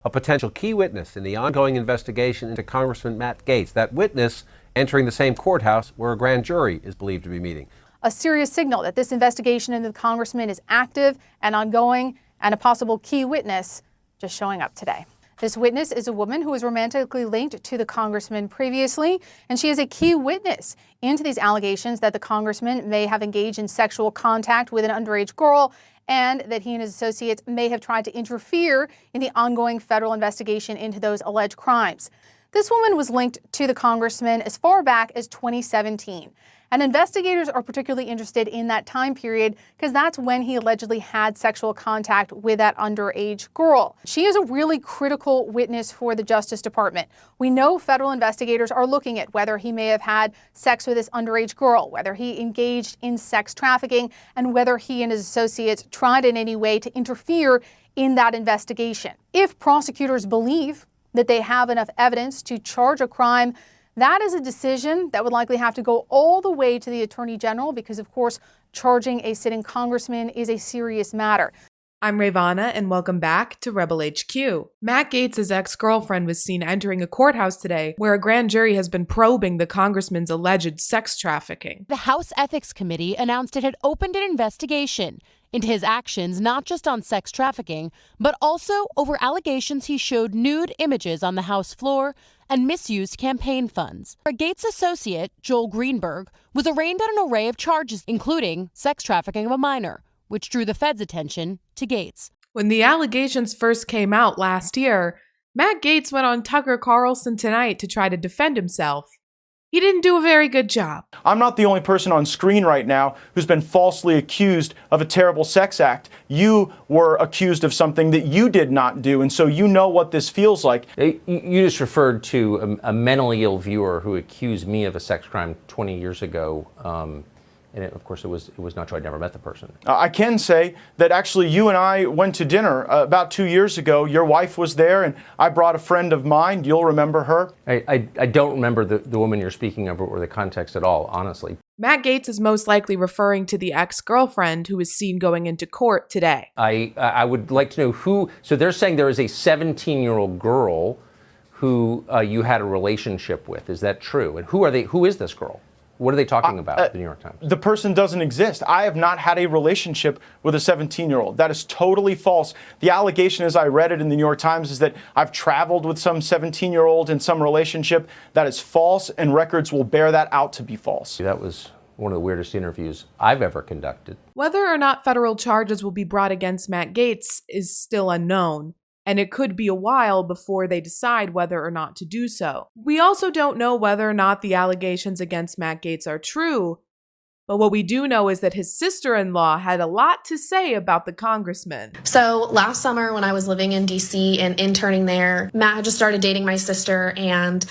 a potential key witness in the ongoing investigation into Congressman Matt Gaetz. That witness entering the same courthouse where a grand jury is believed to be meeting. A serious signal that this investigation into the congressman is active and ongoing, and a possible key witness just showing up today. This witness is a woman who was romantically linked to the congressman previously, and she is a key witness into these allegations that the congressman may have engaged in sexual contact with an underage girl and that he and his associates may have tried to interfere in the ongoing federal investigation into those alleged crimes. This woman was linked to the congressman as far back as 2017. And investigators are particularly interested in that time period because that's when he allegedly had sexual contact with that underage girl. She is a really critical witness for the Justice Department. We know federal investigators are looking at whether he may have had sex with this underage girl, whether he engaged in sex trafficking, and whether he and his associates tried in any way to interfere in that investigation. If prosecutors believe that they have enough evidence to charge a crime, that is a decision that would likely have to go all the way to the Attorney General because, of course, charging a sitting congressman is a serious matter. I'm Rayy Vana, and welcome back to Rebel HQ. Matt Gaetz' ex-girlfriend was seen entering a courthouse today where a grand jury has been probing the congressman's alleged sex trafficking. The House Ethics Committee announced it had opened an investigation into his actions, not just on sex trafficking, but also over allegations he showed nude images on the House floor and misused campaign funds. A Gaetz associate, Joel Greenberg, was arraigned on an array of charges, including sex trafficking of a minor, which drew the Fed's attention to Gaetz. When the allegations first came out last year, Matt Gaetz went on Tucker Carlson Tonight to try to defend himself. He didn't do a very good job. I'm not the only person on screen right now who's been falsely accused of a terrible sex act. You were accused of something that you did not do, and so you know what this feels like. You just referred to a mentally ill viewer who accused me of a sex crime 20 years ago. And of course, it was not true. I'd never met the person. I can say that actually you and I went to dinner about 2 years ago. Your wife was there, and I brought a friend of mine. You'll remember her. I don't remember the woman you're speaking of or the context at all, honestly. Matt Gaetz is most likely referring to the ex-girlfriend who was seen going into court today. I would like to know who. So they're saying there is a 17-year-old girl who you had a relationship with. Is that true? And who are they? Who is this girl? What are they talking about, the New York Times? The person doesn't exist. I have not had a relationship with a 17-year-old. That is totally false. The allegation, as I read it in the New York Times, is that I've traveled with some 17-year-old in some relationship. That is false, and records will bear that out to be false. That was one of the weirdest interviews I've ever conducted. Whether or not federal charges will be brought against Matt Gaetz is still unknown, and it could be a while before they decide whether or not to do so. We also don't know whether or not the allegations against Matt Gaetz are true, but what we do know is that his sister-in-law had a lot to say about the congressman. So last summer when I was living in DC and interning there, Matt had just started dating my sister, and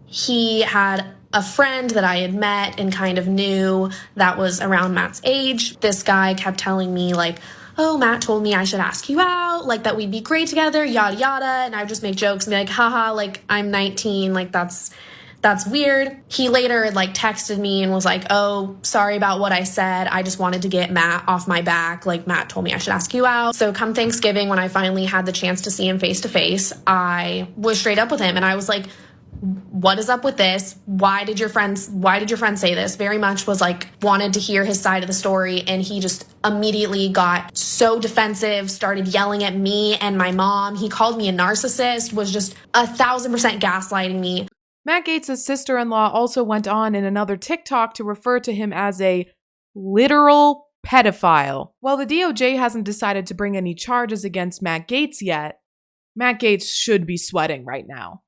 he had a friend that I had met and kind of knew that was around Matt's age. This guy kept telling me, like, oh, Matt told me I should ask you out, like that we'd be great together, yada, yada. And I would just make jokes and be like, haha, like I'm 19, like that's weird. He later like texted me and was like, oh, sorry about what I said. I just wanted to get Matt off my back. Like Matt told me I should ask you out. So come Thanksgiving, when I finally had the chance to see him face to face, I was straight up with him. And I was like, what is up with this? Why did your friend say this? Very much was like, wanted to hear his side of the story. And he just immediately got so defensive, started yelling at me and my mom. He called me a narcissist, was just 1,000% gaslighting me. Matt Gaetz' sister-in-law also went on in another TikTok to refer to him as a literal pedophile. While the DOJ hasn't decided to bring any charges against Matt Gaetz yet, Matt Gaetz should be sweating right now.